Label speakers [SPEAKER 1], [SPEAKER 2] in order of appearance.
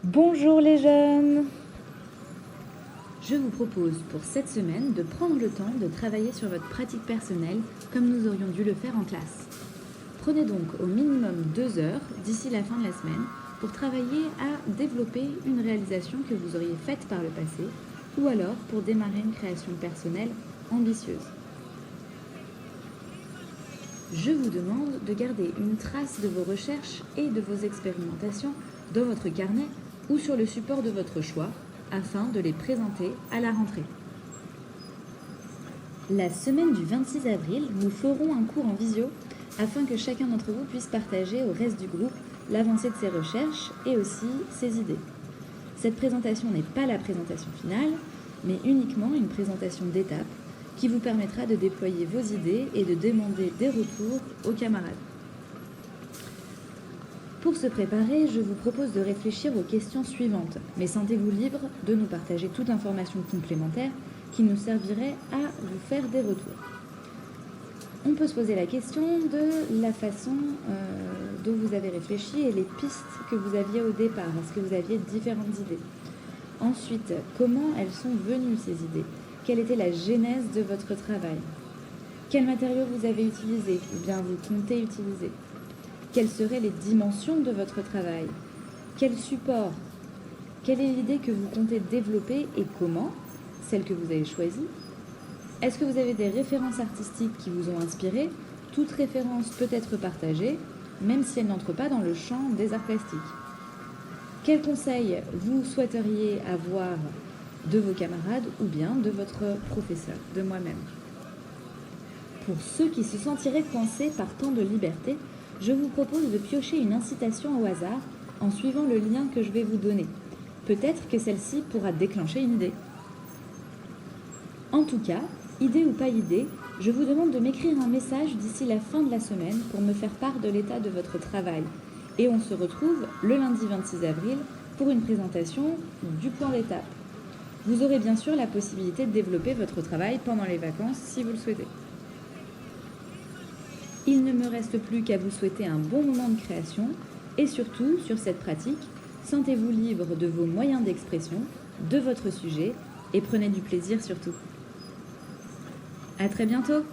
[SPEAKER 1] Bonjour les jeunes! Je vous propose pour cette semaine de prendre le temps de travailler sur votre pratique personnelle comme nous aurions dû le faire en classe. Prenez donc au minimum 2 heures d'ici la fin de la semaine pour travailler à développer une réalisation que vous auriez faite par le passé ou alors pour démarrer une création personnelle ambitieuse. Je vous demande de garder une trace de vos recherches et de vos expérimentations dans votre carnet ou sur le support de votre choix afin de les présenter à la rentrée. La semaine du 26 avril, nous ferons un cours en visio afin que chacun d'entre vous puisse partager au reste du groupe l'avancée de ses recherches et aussi ses idées. Cette présentation n'est pas la présentation finale, mais uniquement une présentation d'étape qui vous permettra de déployer vos idées et de demander des retours aux camarades. Pour se préparer, je vous propose de réfléchir aux questions suivantes, mais sentez-vous libre de nous partager toute information complémentaire qui nous servirait à vous faire des retours. On peut se poser la question de la façon dont vous avez réfléchi et les pistes que vous aviez au départ. Est-ce que vous aviez différentes idées? Ensuite, comment elles sont venues ces idées? Quelle était la genèse de votre travail? Quels matériaux vous avez utilisés ou bien vous comptez utiliser? Quelles seraient les dimensions de votre travail? Quel support? Quelle est l'idée que vous comptez développer et comment? Celle que vous avez choisie? Est-ce que vous avez des références artistiques qui vous ont inspiré? Toute référence peut être partagée, même si elle n'entre pas dans le champ des arts plastiques. Quels conseils vous souhaiteriez avoir de vos camarades ou bien de votre professeur, de moi-même? Pour ceux qui se sentiraient coincés par tant de liberté, je vous propose de piocher une incitation au hasard en suivant le lien que je vais vous donner. Peut-être que celle-ci pourra déclencher une idée. En tout cas, idée ou pas idée, je vous demande de m'écrire un message d'ici la fin de la semaine pour me faire part de l'état de votre travail. Et on se retrouve le lundi 26 avril pour une présentation du plan d'étape. Vous aurez bien sûr la possibilité de développer votre travail pendant les vacances si vous le souhaitez. Il ne me reste plus qu'à vous souhaiter un bon moment de création et surtout, sur cette pratique, sentez-vous libre de vos moyens d'expression, de votre sujet et prenez du plaisir surtout. À très bientôt!